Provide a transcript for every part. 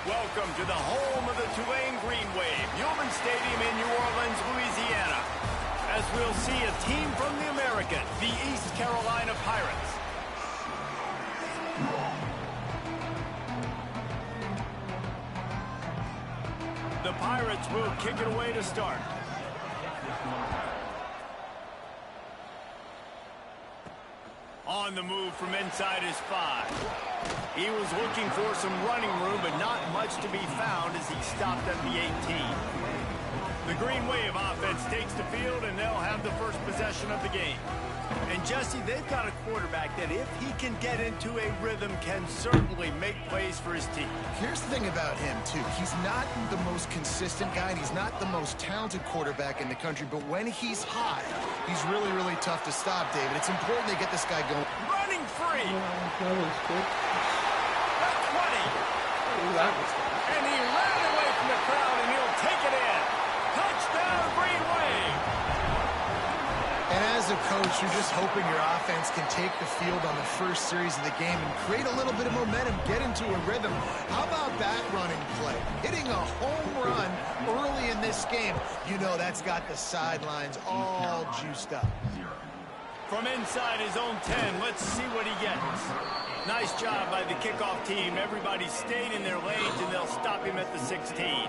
Welcome to the home of the Tulane Green Wave, Newman Stadium in New Orleans, Louisiana. As we'll see a team from the American, the East Carolina Pirates. The Pirates will kick it away to start. On the move from inside his 5. He was looking for some running room, but not much to be found as he stopped at the 18. The Green Wave offense takes the field, and they'll have the first possession of the game. And, Jesse, they've got a quarterback that, if he can get into a rhythm, can certainly make plays for his team. Here's the thing about him, too. He's not the most consistent guy, and he's not the most talented quarterback in the country, but when he's hot, he's really, really tough to stop, David. It's important they get this guy going. Running free! That was good. At 20! And he ran away from the crowd, and he'll take it in. Touchdown, Green Wave! And as a coach, you're just hoping your offense can take the field on the first series of the game and create a little bit of momentum, get into a rhythm. How about that running play? Hitting a home run early in this game. You know that's got the sidelines all juiced up. From inside his own 10, let's see what he gets. Nice job by the kickoff team. Everybody stayed in their lanes, and they'll stop him at the 16.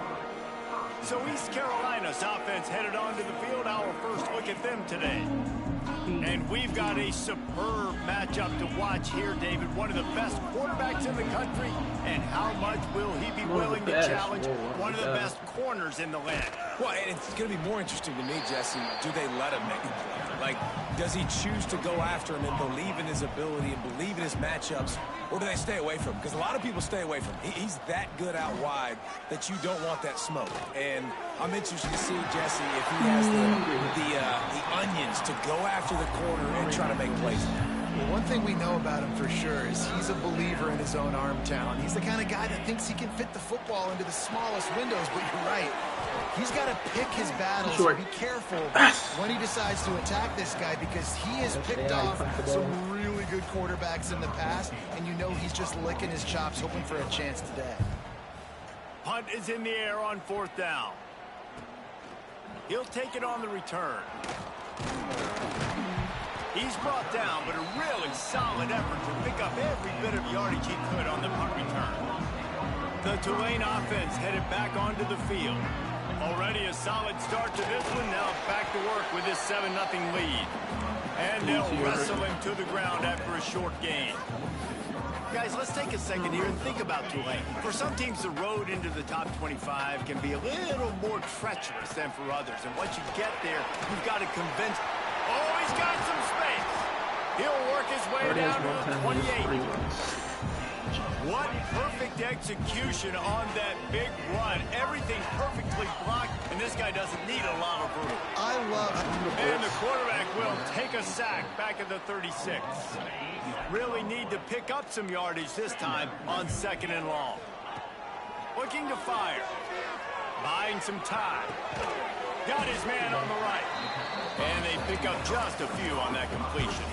So East Carolina's offense headed onto the field. Our first look at them today. And we've got a superb matchup to watch here, David. One of the best quarterbacks in the country. And how much will he be willing to challenge one of the best corners in the land? Well, and it's going to be more interesting to me, Jesse, do they let him make a play? Like, does he choose to go after him and believe in his ability and believe in his matchups, or do they stay away from him? Because a lot of people stay away from him. He's that good out wide that you don't want that smoke. And I'm interested to see, Jesse, if he has the onions to go after the corner and try to make plays. Well, one thing we know about him for sure is he's a believer in his own arm talent. He's the kind of guy that thinks he can fit the football into the smallest windows, but you're right. He's got to pick his battles and be careful when he decides to attack this guy, because he has picked off some really good quarterbacks in the past, and you know he's just licking his chops, hoping for a chance today. Punt is in the air on 4th down. He'll take it on the return. He's brought down, but a really solid effort to pick up every bit of yardage he could on the punt return. The Tulane offense headed back onto the field. Already a solid start to this one. Now back to work with this 7-0 lead. And they'll wrestle him to the ground after a short gain. Guys, let's take a second here and think about Tulane. For some teams, the road into the top 25 can be a little more treacherous than for others. And once you get there, you've got to convince... Oh, he's got some space. He'll work his way down to the 28. What perfect execution on that big run. Everything perfectly blocked, and this guy doesn't need a lot of room. I love it. And the quarterback will take a sack back at the 36. Really need to pick up some yardage this time on 2nd and long. Looking to fire. Buying some time. Got his man on the right. And they pick up just a few on that completion.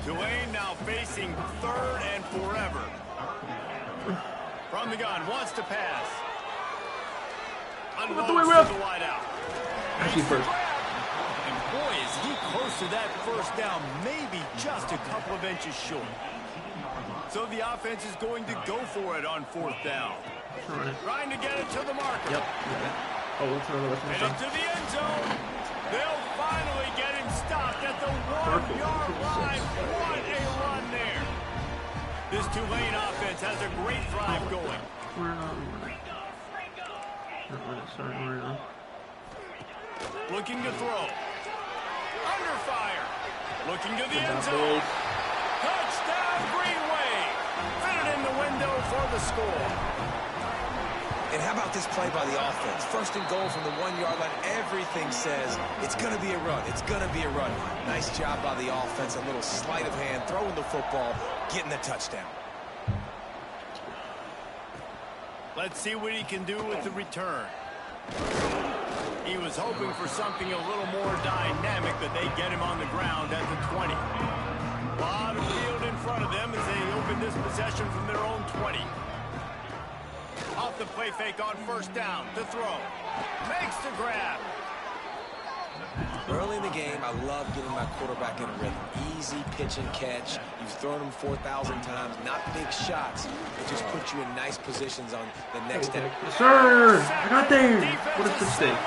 Tulane now facing 3rd and forever. From the gun, wants to pass. Unloads to the wide out. Actually, first. And boy, is he close to that first down, maybe just a couple of inches short. So the offense is going to go for it on 4th down. Trying to get it to the marker. Yep. Oh, it's another one. And into the end zone. They'll finally get him stopped at the 1-yard line. What a run there. This Tulane offense has a great drive going. Looking to throw. Under fire. Looking to the end zone. Touchdown, Green Wave. Fitted in the window for the score. And how about this play by the offense? 1st and goal from the 1-yard line. Everything says it's going to be a run. It's going to be a run. Nice job by the offense. A little sleight of hand, throwing the football, getting the touchdown. Let's see what he can do with the return. He was hoping for something a little more dynamic, but they get him on the ground at the 20. A lot of field in front of them as they open this possession from their own 20. the play fake on first down to throw. Makes the grab. Early in the game, I love getting my quarterback in a rhythm. Easy pitch and catch. You've thrown them 4,000 times. Not big shots, but just put you in nice positions on the next step. Yes, sir! I got there! What a mistake.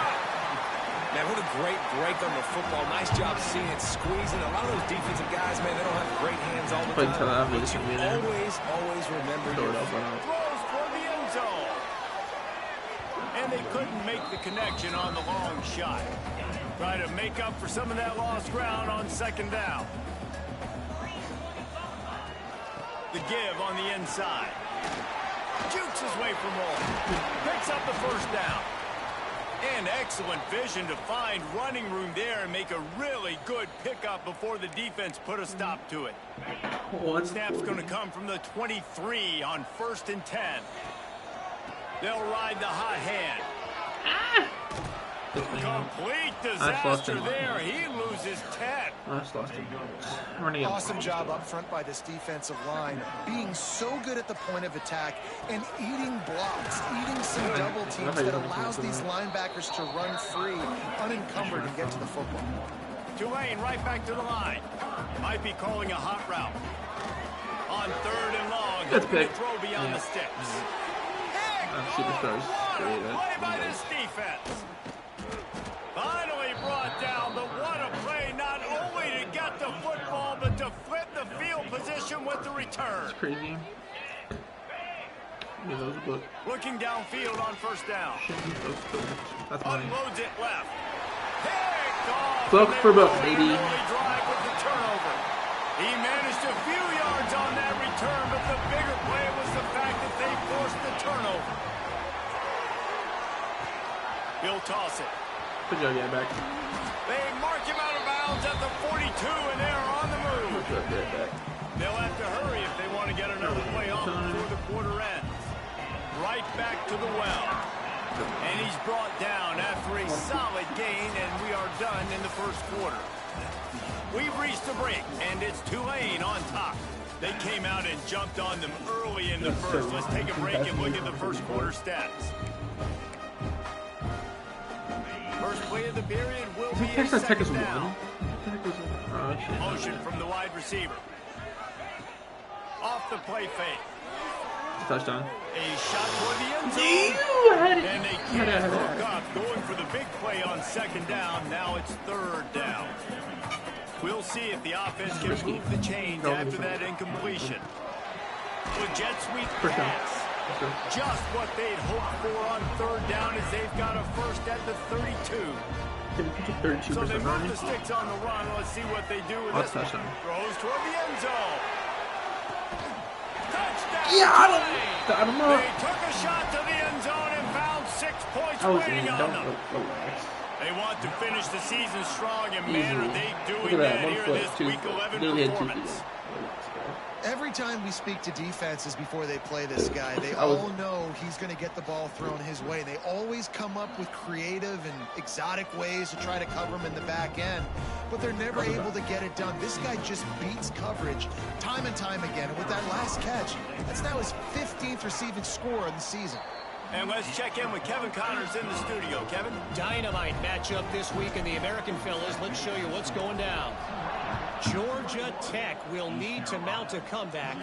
Man, what a great break on the football. Nice job seeing it squeezing. A lot of those defensive guys, man, they don't have great hands all the time. But you always remember your throws for the end zone. And they couldn't make the connection on the long shot. Try to make up for some of that lost ground on second down. The give on the inside. Jukes his way from all. Picks up the first down. And excellent vision to find running room there and make a really good pickup before the defense put a stop to it. Snap's going to come from the 23 on 1st and 10. They'll ride the hot hand. Complete disaster there. He loses 10. Awesome job up front by this defensive line, being so good at the point of attack and eating blocks, eating some double teams that allows these linebackers to run free, unencumbered, and get to the football. Tulane right back to the line. Might be calling a hot route. On 3rd and long, that's big. Throw beyond the sticks. Superstars. Play by this defense. Finally brought down, but what a play, not only to get the football, but to flip the field position with the return. It's crazy. Looking downfield on first down. That's mine. Unloads it left. Picked off. Book for book, baby. Drive with the turnover. He managed a few yards on that return, but the bigger play was the fact that they forced the turnover. He'll toss it. Good job, yeah, back. They mark him out of bounds at the 42, and they're on the move. Good job, back. They'll have to hurry if they want to get another play off before the quarter ends. Right back to the well. And he's brought down after a solid gain, and we are done in the first quarter. We've reached the break, and it's Tulane on top. They came out and jumped on them early in the first. Let's take a break and look at the first quarter stats. First play of the period will be a second down. Motion from the wide receiver. Off the play fake. Touchdown. A shot toward the end zone. And they can't hook up, going for the big play on second down. Now it's 3rd down. We'll see if the offense can move the chains after that incompletion. The jet sweep pass. Just what they'd hoped for on 3rd down as they've got a first at the 32. So they move the sticks on the run. Let's see what they do with this one. Throws toward the end zone. Touchdown! Yeah, I don't know. They took a shot to the end zone and found 6 points waiting on them. They want to finish the season strong, and man, are they doing that here in this Week 11 performance. Every time we speak to defenses before they play this guy, they all know he's going to get the ball thrown his way. They always come up with creative and exotic ways to try to cover him in the back end, but they're never able to get it done. This guy just beats coverage time and time again. And with that last catch, that's now his 15th receiving score of the season. And let's check in with Kevin Connors in the studio. Kevin? Dynamite matchup this week in the American, fellas. Let's show you what's going down. Georgia Tech will need to mount a comeback,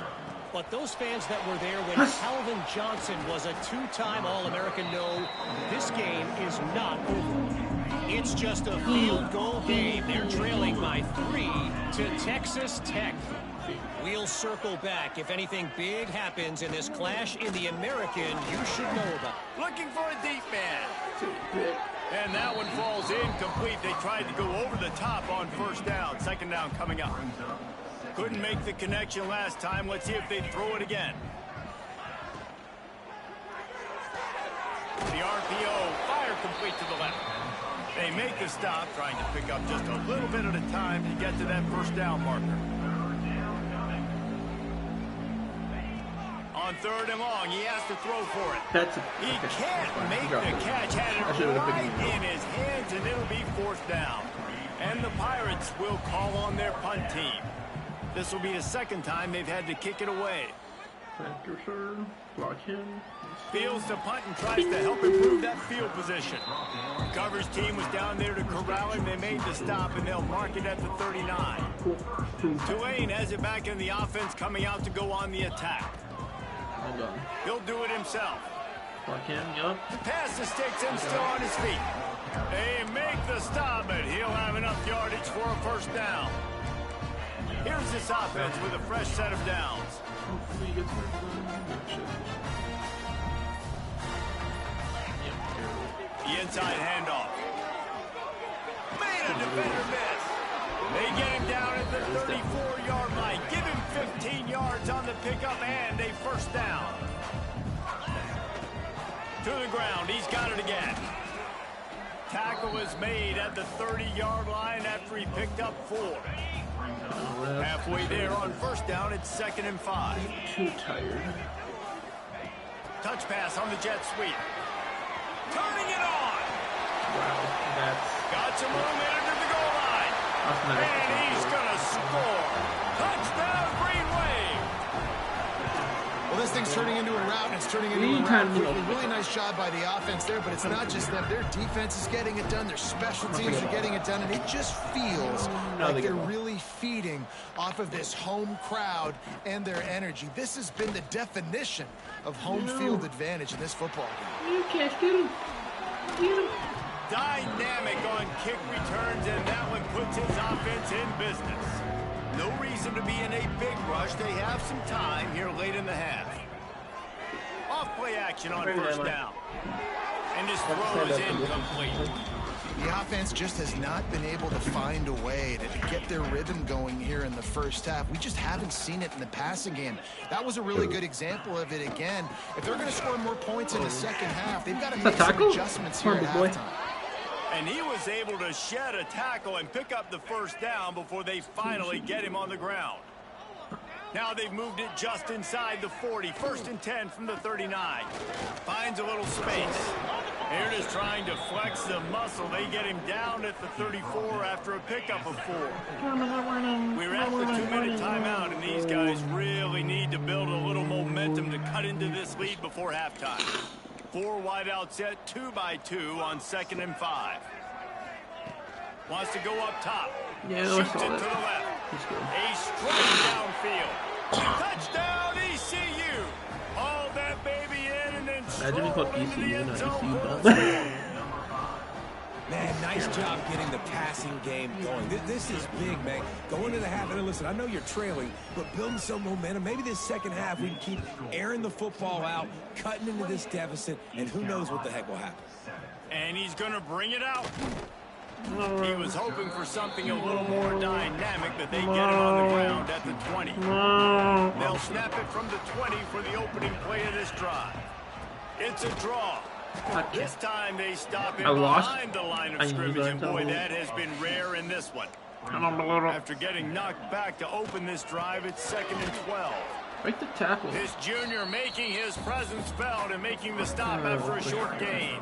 but those fans that were there when Calvin Johnson was a 2-time All-American know this game is not over. It's just a field goal game. They're trailing by 3 to Texas Tech. We'll circle back if anything big happens in this clash in the American you should know about. Looking for a deep man. And that one falls incomplete. They tried to go over the top on first down. Second down coming up. Couldn't make the connection last time. Let's see if they throw it again. The RPO, fire complete to the left. They make the stop, trying to pick up just a little bit at a time to get to that first down marker. On 3rd and long, he has to throw for it. He can't make the catch. Had it right in his hands, and it'll be 4th down. And the Pirates will call on their punt team. This will be the 2nd time they've had to kick it away. Block him. Fields the punt and tries to help improve that field position. Coverage team was down there to corral him. They made the stop, and they'll mark it at the 39. Tulane has it back in the offense, coming out to go on the attack. He'll do it himself. Block him, yup. Pass the sticks and still on his feet. They make the stop, but he'll have enough yardage for a first down. Here's this offense with a fresh set of downs. The inside handoff. Made a defender miss. They get him down at the 34-yard line. Give him 15 yards on the pickup and a first down. To the ground. He's got it again. Tackle is made at the 30-yard line after he picked up 4. Halfway there on first down, it's 2nd and 5. Too tired. Touch pass on the jet sweep. Turning it on. Wow, that's... Got some room into the goal line. And he's going to score. Touchdown, Green Wave. Well, this thing's turning into a route, and it's turning into a route. Really nice job by the offense there, but it's not just them. Their defense is getting it done. Their special teams are getting it done, and it just feels like they're really feeding off of this home crowd and their energy. This has been the definition of home field advantage in this football game. You can't get him. Get him. Dynamic on kick returns, and that one puts his offense in business. No reason to be in a big rush. They have some time here late in the half. Off play action on first down. And his throw is incomplete. The offense just has not been able to find a way to get their rhythm going here in the first half. We just haven't seen it in the passing game. That was a really good example of it again. If they're going to score more points in the second half, they've got to make some adjustments here at halftime. And he was able to shed a tackle and pick up the first down before they finally get him on the ground. Now they've moved it just inside the 40. 1st and 10 from the 39. Finds a little space. Here it is trying to flex the muscle. They get him down at the 34 after a pickup of 4. We're at the 2-minute timeout, and these guys really need to build a little momentum to cut into this lead before halftime. 4 wide out set, 2 by 2 on 2nd and 5. Wants to go up top. Yeah, shoots it to the left. A straight downfield. Touchdown ECU. Haul that baby in and then stroll into the end zone. Man, nice job getting the passing game going. This is big, man. Going into the half, and listen, I know you're trailing, but building some momentum. Maybe this second half we can keep airing the football out, cutting into this deficit, and who knows what the heck will happen. And he's going to bring it out. He was hoping for something a little more dynamic, but they get it on the ground at the 20. They'll snap it from the 20 for the opening play of this drive. It's a draw. This time they stop it behind the line of scrimmage, and boy, that has been rare in this one. After getting knocked back to open this drive, it's 2nd and 12. Break the tackle. This junior making his presence felt and making the stop after a short gain.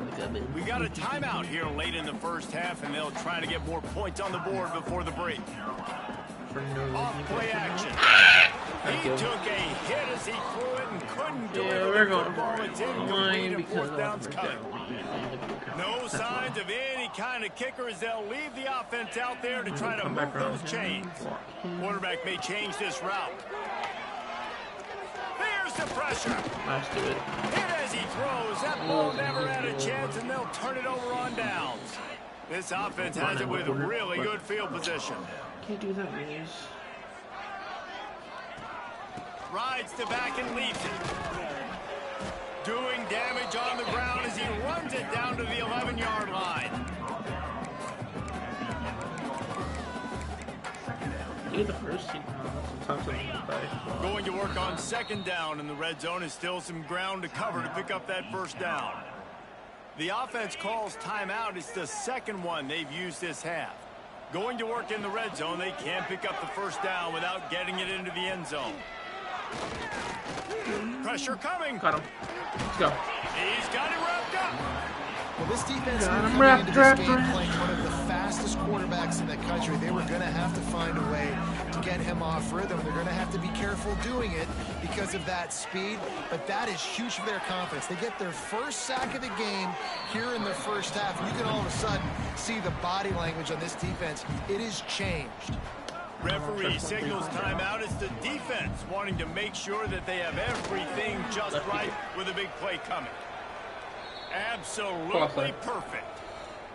We got a timeout here late in the first half, and they'll try to get more points on the board before the break. Off play action. He took a hit as he threw it and couldn't deliver the football. It's incomplete and fourth down's coming. No signs of any kind of kicker as they'll leave the offense out there to try to move those chains. Quarterback may change this route. There's the pressure. Nice to it. Hit as he throws. That ball never had a chance, and they'll turn it over on downs. This offense has it with a really good field position. Can't do that, Minions. Rides the back and leads it. Doing damage on the ground as he runs it down to the 11-yard line. Get the first team. Going to work on 2nd down in the red zone. Is still some ground to cover to pick up that first down. The offense calls timeout. It's the second one they've used this half. Going to work in the red zone. They can't pick up the first down without getting it into the end zone. Pressure coming. Got him. Let's go. He's got it wrapped up. Well, this defense is coming into this game playing one of the fastest quarterbacks quarterbacks in the country, they were going to have to find a way to get him off rhythm. They're going to have to be careful doing it because of that speed, but that is huge for their confidence. They get their first sack of the game here in the first half, and you can all of a sudden see the body language on this defense. It is changed. Referee signals timeout. It's the defense wanting to make sure that they have everything just right with a big play coming. Absolutely perfect.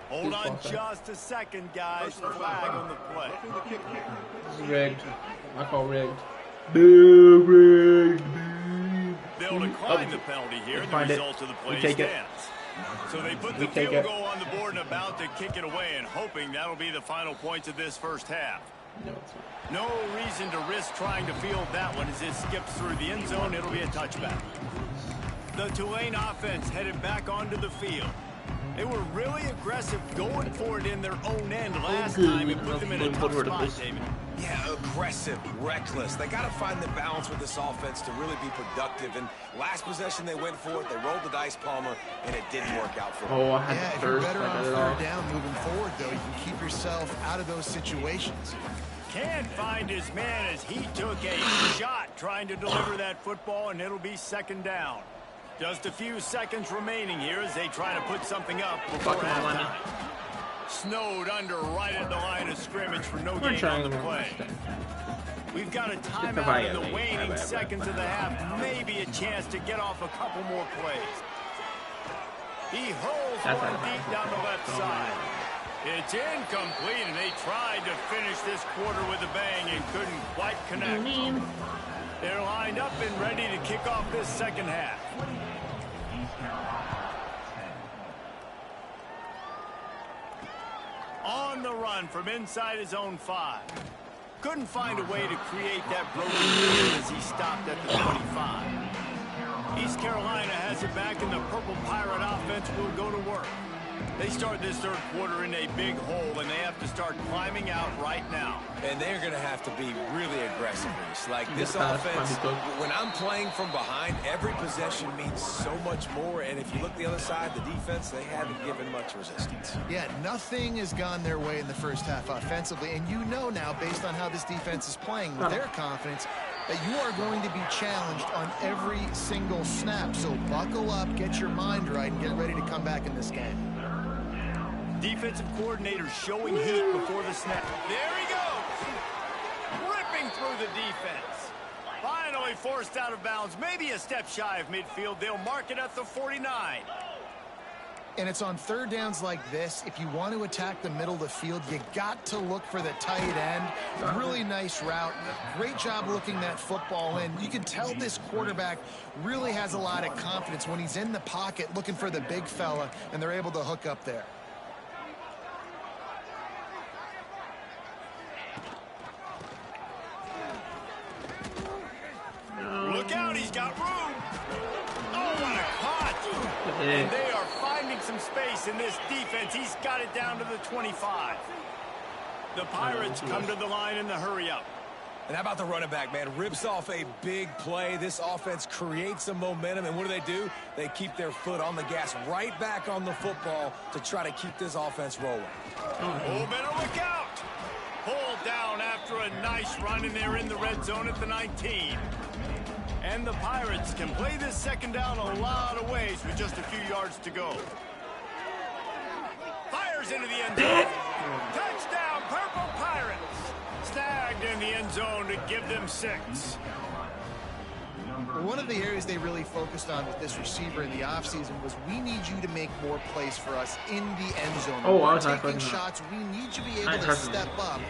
Hold on just a second, guys. Flag on the play. Rigged. I call rigged. Rigged. They'll decline the penalty here, and the result of the play stands. So they put the field goal on the board and about to kick it away, and hoping that'll be the final points of this first half. No reason to risk trying to field that one as it skips through the end zone. It'll be a touchback. The Tulane offense headed back onto the field. They were really aggressive going for it in their own end last time and put them in a tough spot, David. Yeah, aggressive, reckless. They got to find the balance with this offense to really be productive. And last possession they went for it. They rolled the dice, Palmer, and it didn't work out for them. Oh, I had if you're better on third down moving forward, though, you can keep yourself out of those situations. Can't find his man as he took a shot trying to deliver that football, and it'll be second down. Just a few seconds remaining here as they try to put something up before halftime. Snowed under right at the line of scrimmage for no gain on the play. We've got a timeout in the waning seconds of the half. Maybe a chance to get off a couple more plays. He hurls one deep down the left side. It's incomplete, and they tried to finish this quarter with a bang and couldn't quite connect. They're lined up and ready to kick off this second half. On the run from inside his own 5. Couldn't find a way to create that broken field as he stopped at the 25. East Carolina has it back, and the Purple Pirate offense will go to work. They start this third quarter in a big hole, and they have to start climbing out right now. And they're going to have to be really aggressive. Like this offense, when I'm playing from behind, every possession means so much more. And if you look the other side, the defense, they haven't given much resistance. Yeah, nothing has gone their way in the first half offensively. And you know now, based on how this defense is playing with their confidence, that you are going to be challenged on every single snap. So buckle up, get your mind right, and get ready to come back in this game. Defensive coordinator showing heat before the snap. There he goes. Ripping through the defense. Finally forced out of bounds. Maybe a step shy of midfield. They'll mark it at the 49. And it's on third downs like this. If you want to attack the middle of the field, you got to look for the tight end. Really nice route. Great job looking that football in. You can tell this quarterback really has a lot of confidence when he's in the pocket looking for the big fella, and they're able to hook up there. Look out, he's got room. Oh, what a caught. And they are finding some space in this defense. He's got it down to the 25. The Pirates come to the line in the hurry-up. And how about the running back, man? Rips off a big play. This offense creates some momentum, and what do? They keep their foot on the gas, right back on the football to try to keep this offense rolling. Oh, better look out. Pulled down after a nice run, and they're in the red zone at the 19. And the Pirates can play this second down a lot of ways with just a few yards to go. Fires into the end zone. Touchdown, Purple Pirates. Snagged in the end zone to give them 6. One of the areas they really focused on with this receiver in the offseason was we need you to make more plays for us in the end zone. Oh, we're taking shots. We need you to be able to step up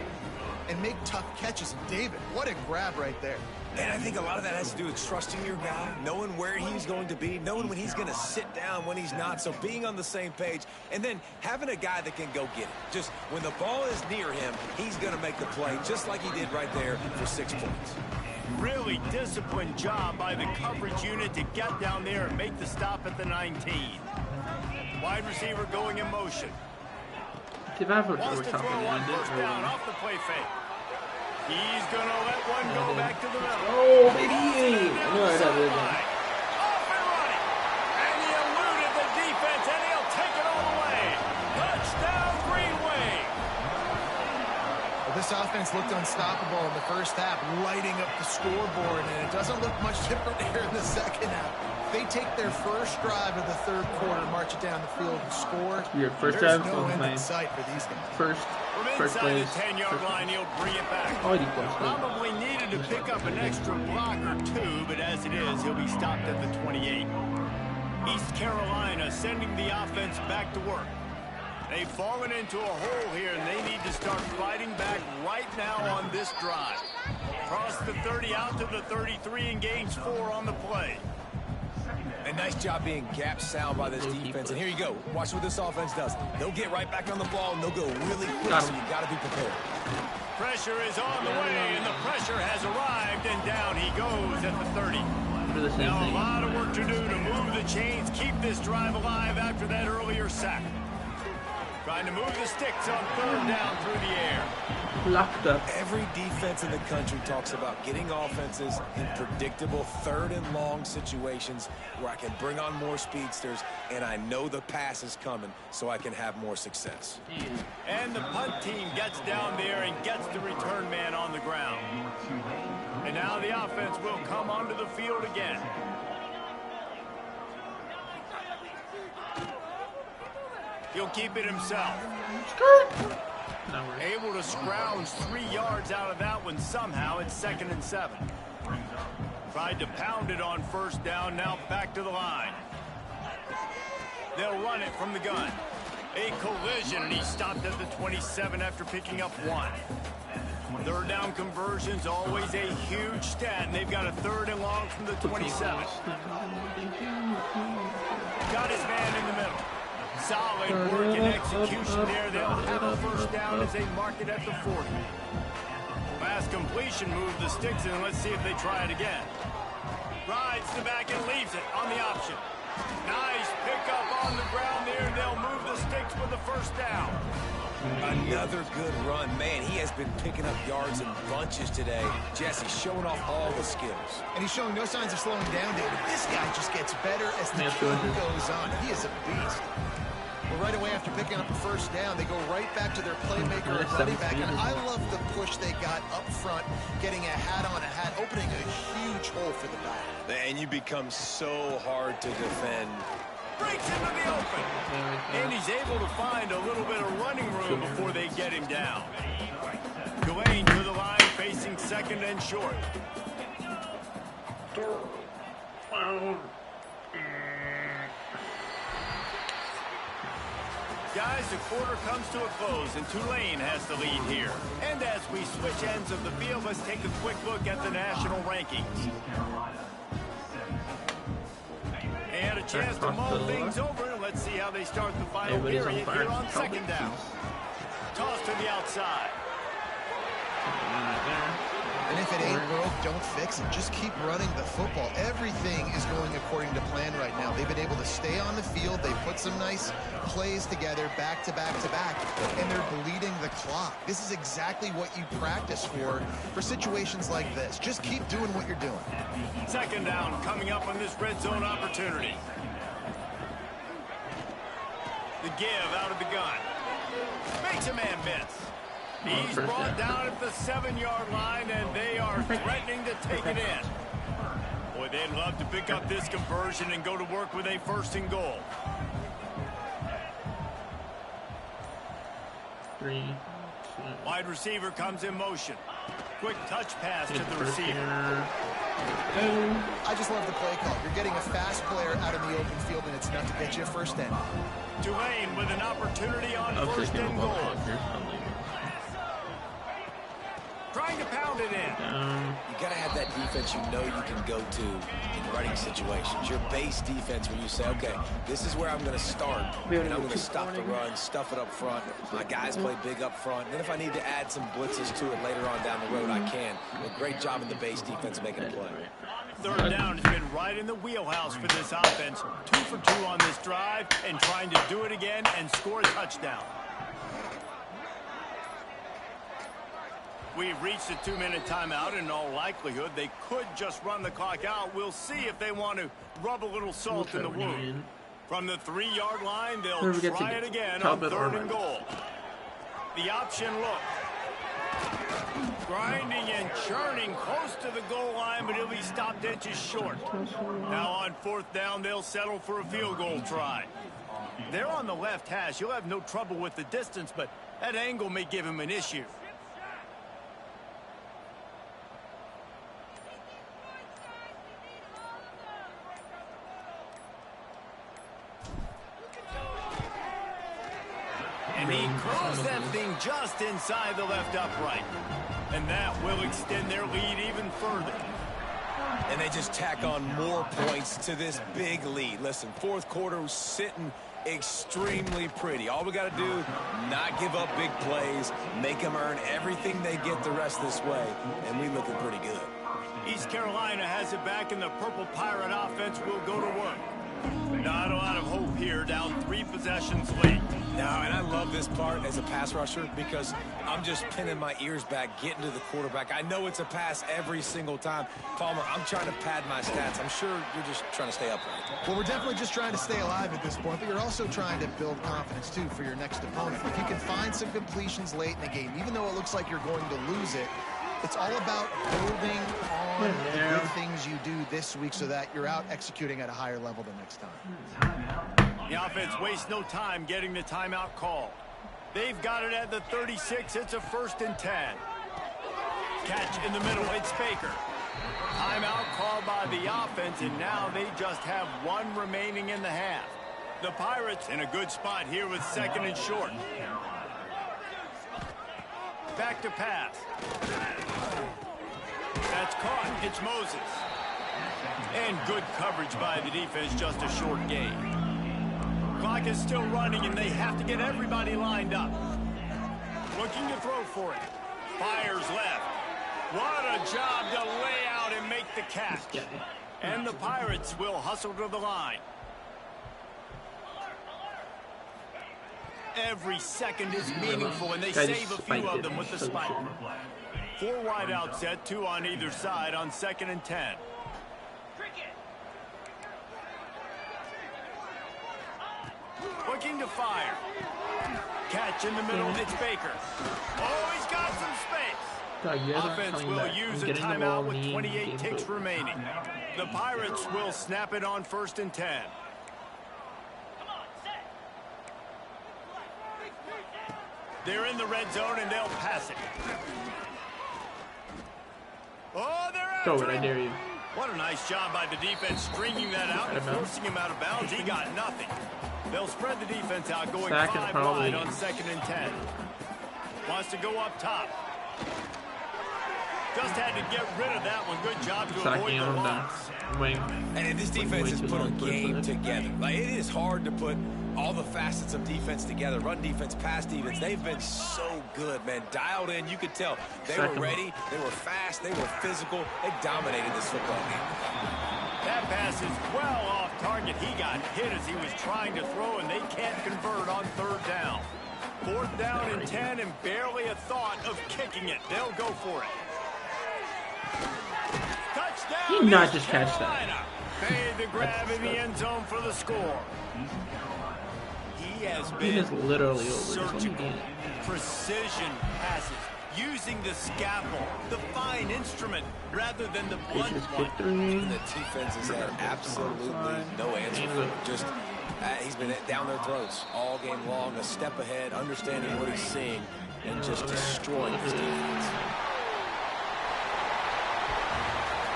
and make tough catches. And David, what a grab right there. And I think a lot of that has to do with trusting your guy, knowing where he's going to be, knowing when he's going to sit down, when he's not. So being on the same page, and then having a guy that can go get it. Just when the ball is near him, he's going to make the play, just like he did right there for 6 points. Really disciplined job by the coverage unit to get down there and make the stop at the 19. Wide receiver going in motion. Wants to throw on first down off the play fake. He's going to let one go back to the middle. Oh, baby! Off and running. And he eluded the defense, and he'll take it all the way. Touchdown, Green Wave. This offense looked unstoppable in the first half, lighting up the scoreboard, and it doesn't look much different here in the second half. They take their first drive of the third quarter, march it down the field, and score. Your first There's drive no was end in nice. sight for these guys. First Inside place. the 10-yard line, he'll bring it back. Probably needed to pick up an extra block or two, but as it is, he'll be stopped at the 28. East Carolina sending the offense back to work. They've fallen into a hole here, and they need to start fighting back right now on this drive. Cross the 30 out to the 33 and gains 4 on the play. A nice job being gap sound by this defense. And here you go. Watch what this offense does. They'll get right back on the ball, and they'll go really quick, so you got to be prepared. Pressure is on the way, and the pressure has arrived, and down he goes at the 30. Now a lot of work to do to move the chains, keep this drive alive after that earlier sack. Trying to move the sticks on third down through the air. Locked up. Every defense in the country talks about getting offenses in predictable third and long situations where I can bring on more speedsters and I know the pass is coming so I can have more success. And the punt team gets down there and gets the return man on the ground. And now the offense will come onto the field again. He'll keep it himself. Able to scrounge 3 yards out of that one somehow. It's 2nd and 7. Tried to pound it on first down. Now back to the line. They'll run it from the gun. A collision, and he stopped at the 27 after picking up 1. Third down conversions, always a huge stat, and they've got a 3rd and long from the 27. Got his man in the middle. Solid work and execution there. They'll have a first down as they mark it at the 40. Fast completion, move the sticks, and let's see if they try it again. Rides the back and leaves it on the option. Nice pickup on the ground there. They'll move the sticks with the first down. Another good run. Man, he has been picking up yards in bunches today. Jesse showing off all the skills. And he's showing no signs of slowing down, David. This guy just gets better as the game goes on. He is a beast. Well, right away after picking up the first down, they go right back to their playmaker and running back. And I love the push they got up front, getting a hat on a hat, opening a huge hole for the back. And you become so hard to defend. Breaks into the open. And he's able to find a little bit of running room before they get him down. Dwayne to the line, facing 2nd and short. Guys, the quarter comes to a close, and Tulane has the lead here. And as we switch ends of the field, let's take a quick look at the national rankings. And a chance to mull things over, and let's see how they start the final period here on 2nd down. Toss to the outside. And if it ain't broke, don't fix it. Just keep running the football. Everything is going according to plan right now. They've been able to stay on the field. They put some nice plays together back to back to back, and they're bleeding the clock. This is exactly what you practice for situations like this. Just keep doing what you're doing. 2nd down coming up on this red zone opportunity. The give out of the gun. Makes a man miss. He's brought down at the 7-yard line, and they are threatening to take it in. Boy, they'd love to pick up this conversion and go to work with a 1st and goal. 3. Wide receiver comes in motion. Quick touch pass to the receiver. I just love the play call. You're getting a fast player out in the open field, and it's enough to get you a 1st down. Tulane with an opportunity on 1st and goal. Trying to pound it in. You got to have that defense you know you can go to in running situations. Your base defense where you say, okay, this is where I'm going to start, and I'm going to stop the run, stuff it up front. My guys play big up front. Then if I need to add some blitzes to it later on down the road, I can. A great job in the base defense making a play. 3rd down has been right in the wheelhouse for this offense. 2 for 2 on this drive, and trying to do it again and score a touchdown. We've reached a 2-minute timeout, and in all likelihood, they could just run the clock out. We'll see if they want to rub a little salt in the wound. From the 3-yard line, they'll try it again on 3rd and goal. The option look. Grinding and churning close to the goal line, but he'll be stopped inches short. Now on 4th down, they'll settle for a field goal try. They're on the left hash. He'll have no trouble with the distance, but that angle may give him an issue. And he curls that thing just inside the left upright. And that will extend their lead even further. And they just tack on more points to this big lead. Listen, 4th quarter was sitting extremely pretty. All we got to do, not give up big plays, make them earn everything they get the rest this way, and we looking pretty good. East Carolina has it back, and the Purple Pirate offense will go to work. Not a lot of hope here, down 3 possessions late. Now, and I love this part as a pass rusher because I'm just pinning my ears back, getting to the quarterback. I know it's a pass every single time. Palmer, I'm trying to pad my stats. I'm sure you're just trying to stay upright. Well, we're definitely just trying to stay alive at this point, but you're also trying to build confidence, too, for your next opponent. If you can find some completions late in the game, even though it looks like you're going to lose it, it's all about building on the good things you do this week so that you're out executing at a higher level the next time. The offense wastes no time getting the timeout call. They've got it at the 36. It's a 1st and 10. Catch in the middle. It's Baker. Timeout called by the offense, and now they just have 1 remaining in the half. The Pirates in a good spot here with 2nd and short. Back to pass. That's caught. It's Moses. And good coverage by the defense, just a short gain. Clock is still running, and they have to get everybody lined up. Looking to throw for it. Fires left. What a job to lay out and make the catch. And the Pirates will hustle to the line. Every second is meaningful, and they save a few of them with the spike. 4 wide out set, 2 on either side on 2nd and 10. Looking to fire. Catch in the middle, it's Baker. Oh, he's got some space. Offense will use a timeout with 28 ticks remaining. The Pirates will snap it on 1st and 10. They're in the red zone, and they'll pass it. Oh, they're after Throw it, I dare you. What a nice job by the defense stringing that out and forcing him out of bounds. He got nothing. They'll spread the defense out, going 5 wide on 2nd and 10. Wants to go up top. Just had to get rid of that one. Good job to avoid the loss. And this defense has put a game together. Like, it is hard to put all the facets of defense together. Run defense, pass defense. They've been so good, man. Dialed in. You could tell. They were ready. They were fast. They were physical. They dominated this football game. That pass is well off target. He got hit as he was trying to throw, and they can't convert on 3rd down. 4th down and 10, and barely a thought of kicking it. They'll go for it. Touchdown! He did not just catch that. Made the grab in the end zone for the score. He has been literally surgical, precision passes, using the scalpel, the fine instrument, rather than the blunt one. The defense has had absolutely no answer for him. Just, he's been down their throats all game long, a step ahead, understanding what he's seeing, and just destroying this defense.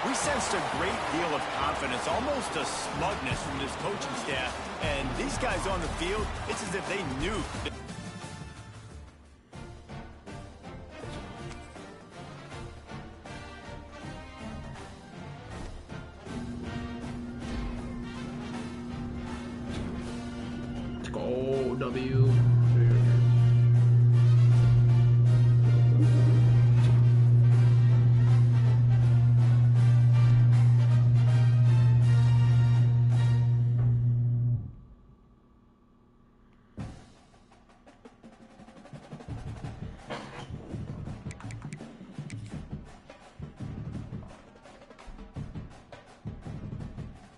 We sensed a great deal of confidence, almost a smugness from this coaching staff. And these guys on the field, it's as if they knew. Let's go, W.